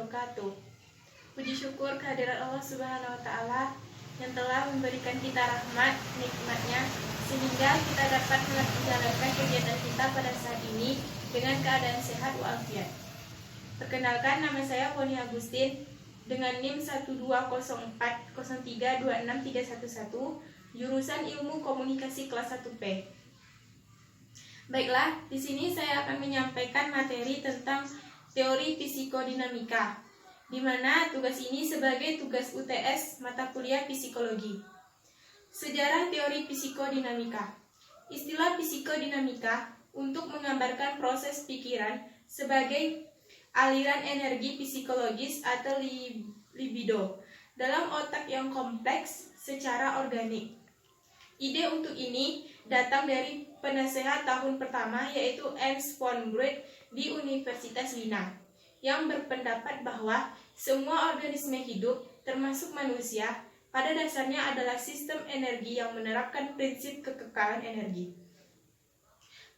wabarakatuh. Puji syukur kehadirat Allah Subhanahu wa Ta'ala yang telah memberikan kita rahmat, nikmatnya, sehingga kita dapat menjalankan kegiatan kita pada saat ini dengan keadaan sehat walafiat. Perkenalkan, nama saya Poni Agustin dengan NIM 12040326311, jurusan Ilmu Komunikasi kelas 1P. Baiklah, di sini saya akan menyampaikan materi tentang teori psikodinamika, di mana tugas ini sebagai tugas UTS mata kuliah psikologi. Sejarah teori psikodinamika. Istilah psikodinamika untuk menggambarkan proses pikiran sebagai aliran energi psikologis atau libido dalam otak yang kompleks secara organik. Ide untuk ini datang dari penasehat tahun pertama, yaitu Ernst von Greuth di Universitas Wina, yang berpendapat bahwa semua organisme hidup, termasuk manusia, pada dasarnya adalah sistem energi yang menerapkan prinsip kekekalan energi.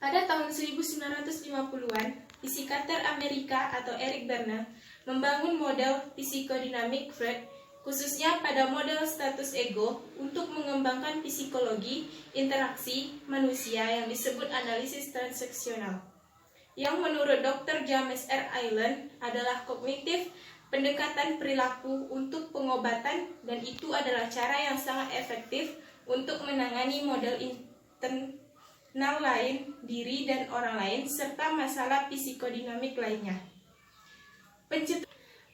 Pada tahun 1950-an, psikiater Amerika atau Eric Berne membangun model psikodinamik Freud, khususnya pada model status ego, untuk mengembangkan psikologi interaksi manusia yang disebut analisis transaksional, yang menurut Dr. James R. Allen adalah kognitif pendekatan perilaku untuk pengobatan, dan itu adalah cara yang sangat efektif untuk menangani model internal lain, diri dan orang lain, serta masalah psikodinamik lainnya.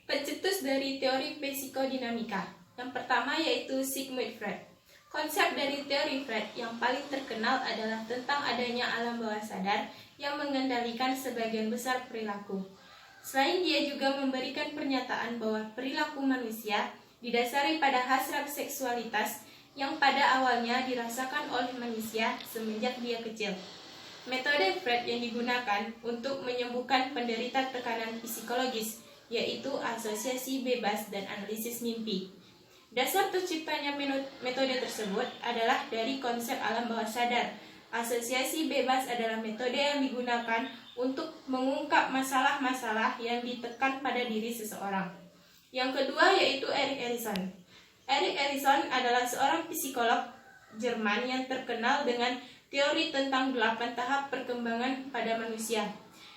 Pencetus dari teori psikodinamika yang pertama yaitu Sigmund Freud. Konsep dari teori Freud yang paling terkenal adalah tentang adanya alam bawah sadar yang mengendalikan sebagian besar perilaku. Selain dia juga memberikan pernyataan bahwa perilaku manusia didasari pada hasrat seksualitas yang pada awalnya dirasakan oleh manusia semenjak dia kecil. Metode Freud yang digunakan untuk menyembuhkan penderita tekanan psikologis yaitu asosiasi bebas dan analisis mimpi. Dasar terciptanya metode tersebut adalah dari konsep alam bawah sadar. Asosiasi bebas adalah metode yang digunakan untuk mengungkap masalah-masalah yang ditekan pada diri seseorang. Yang kedua yaitu Erik Erikson. Erik Erikson adalah seorang psikolog Jerman yang terkenal dengan teori tentang 8 tahap perkembangan pada manusia.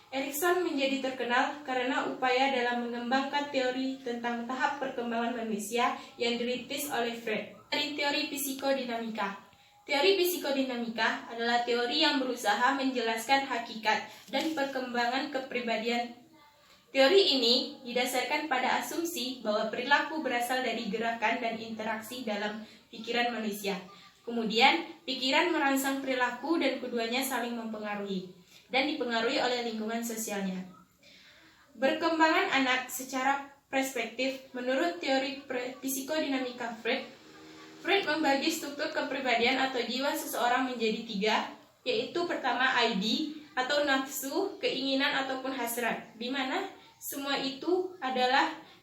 Erikson menjadi terkenal karena upaya dalam mengembangkan teori tentang tahap perkembangan manusia yang dirintis oleh Freud. Dari teori psikodinamika. Teori psikodinamika adalah teori yang berusaha menjelaskan hakikat dan perkembangan kepribadian. Teori ini didasarkan pada asumsi bahwa perilaku berasal dari gerakan dan interaksi dalam pikiran manusia. Kemudian, pikiran merangsang perilaku dan keduanya saling mempengaruhi dan dipengaruhi oleh lingkungan sosialnya. Berkembangan anak secara perspektif. Menurut teori psikodinamika Freud membagi struktur kepribadian atau jiwa seseorang menjadi 3, yaitu pertama ID atau nafsu, keinginan ataupun hasrat, di mana semua itu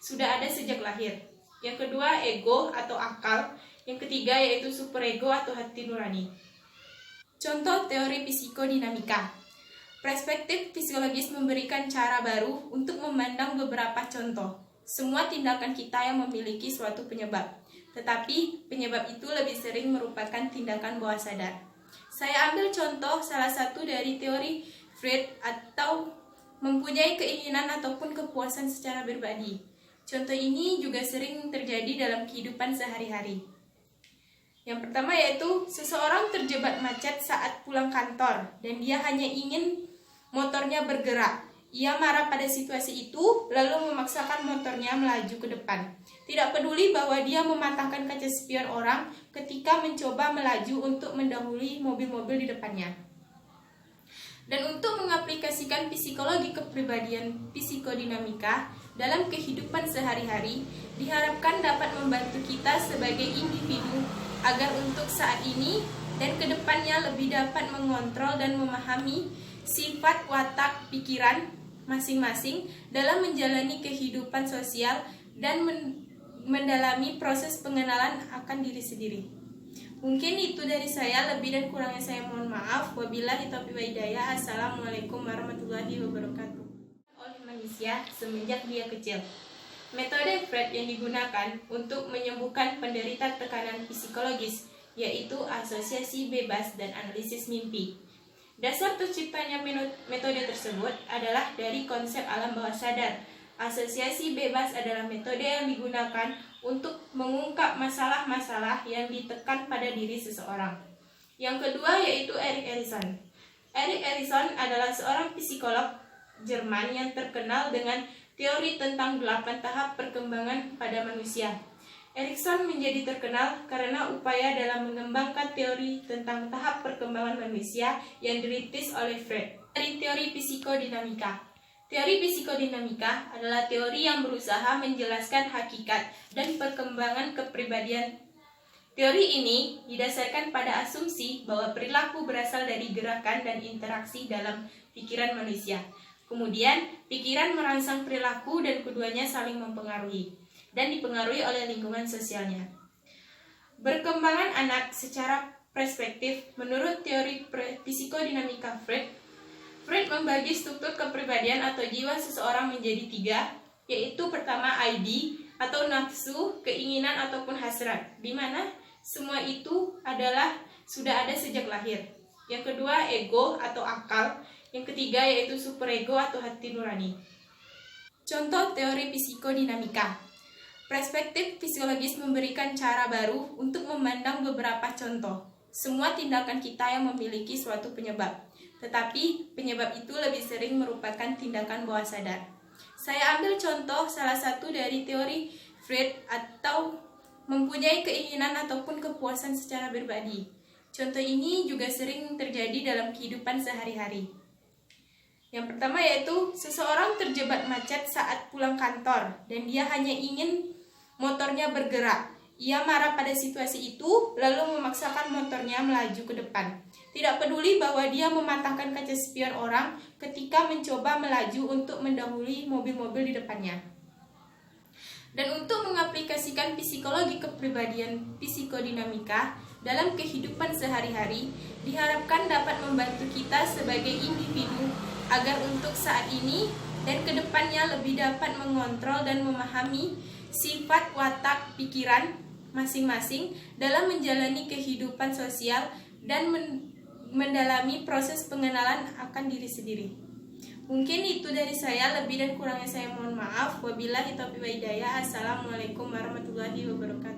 sudah ada sejak lahir. Yang kedua ego atau akal, yang ketiga yaitu superego atau hati nurani. Contoh teori psikodinamika. Perspektif psikologis memberikan cara baru untuk memandang beberapa contoh. Semua tindakan kita yang memiliki suatu penyebab, tetapi penyebab itu lebih sering merupakan tindakan bawah sadar. Saya ambil contoh salah satu dari teori Freud atau mempunyai keinginan ataupun kepuasan secara pribadi. Contoh ini juga sering terjadi dalam kehidupan sehari-hari. Yang pertama yaitu seseorang terjebak macet saat pulang kantor dan dia hanya ingin motornya bergerak. Ia marah pada situasi itu, lalu memaksakan motornya melaju ke depan. Tidak peduli bahwa dia mematahkan kaca spion orang ketika mencoba melaju untuk mendahului mobil-mobil di depannya. Dan untuk mengaplikasikan psikologi kepribadian psikodinamika dalam kehidupan sehari-hari, diharapkan dapat membantu kita sebagai individu agar untuk saat ini dan kedepannya lebih dapat mengontrol dan memahami sifat watak pikiran masing-masing dalam menjalani kehidupan sosial dan mendalami proses pengenalan akan diri sendiri. Mungkin itu dari saya, lebih dan kurangnya saya mohon maaf. Wabillahi taufiq wa hidayah. Assalamualaikum warahmatullahi wabarakatuh. Oleh manusia semenjak dia kecil. Metode Freud yang digunakan untuk menyembuhkan penderita tekanan psikologis yaitu asosiasi bebas dan analisis mimpi. Dasar terciptanya metode tersebut adalah dari konsep alam bawah sadar. Asosiasi bebas adalah metode yang digunakan untuk mengungkap masalah-masalah yang ditekan pada diri seseorang. Yang kedua yaitu Erik Erikson. Erik Erikson adalah seorang psikolog Jerman yang terkenal dengan teori tentang 8 tahap perkembangan pada manusia. Erikson menjadi terkenal karena upaya dalam mengembangkan teori tentang tahap perkembangan manusia yang dirintis oleh Freud. Dari teori psikodinamika. Teori psikodinamika adalah teori yang berusaha menjelaskan hakikat dan perkembangan kepribadian. Teori ini didasarkan pada asumsi bahwa perilaku berasal dari gerakan dan interaksi dalam pikiran manusia. Kemudian, pikiran merangsang perilaku dan keduanya saling mempengaruhi dan dipengaruhi oleh lingkungan sosialnya. Berkembangan anak secara perspektif menurut teori psikodinamika Freud membagi struktur kepribadian atau jiwa seseorang menjadi 3, yaitu pertama ID atau nafsu, keinginan ataupun hasrat, di mana semua itu sudah ada sejak lahir. Yang kedua ego atau akal. Yang ketiga yaitu superego atau hati nurani. Contoh teori psikodinamika. Perspektif psikologis memberikan cara baru untuk memandang beberapa contoh. Semua tindakan kita yang memiliki suatu penyebab, tetapi penyebab itu lebih sering merupakan tindakan bawah sadar. Saya ambil contoh salah satu dari teori Freud atau mempunyai keinginan ataupun kepuasan secara pribadi. Contoh ini juga sering terjadi dalam kehidupan sehari-hari. Yang pertama yaitu seseorang terjebak macet saat pulang kantor dan dia hanya ingin motornya bergerak. Ia marah pada situasi itu lalu memaksakan motornya melaju ke depan. Tidak peduli bahwa dia mematahkan kaca spion orang ketika mencoba melaju untuk mendahului mobil-mobil di depannya. Dan untuk mengaplikasikan psikologi kepribadian psikodinamika dalam kehidupan sehari-hari diharapkan dapat membantu kita sebagai individu agar untuk saat ini dan kedepannya lebih dapat mengontrol dan memahami sifat watak pikiran masing-masing dalam menjalani kehidupan sosial dan mendalami proses pengenalan akan diri sendiri. Mungkin itu dari saya, lebih dan kurangnya saya mohon maaf. Wabillahi taufiq wa hidayah. Assalamualaikum warahmatullahi wabarakatuh.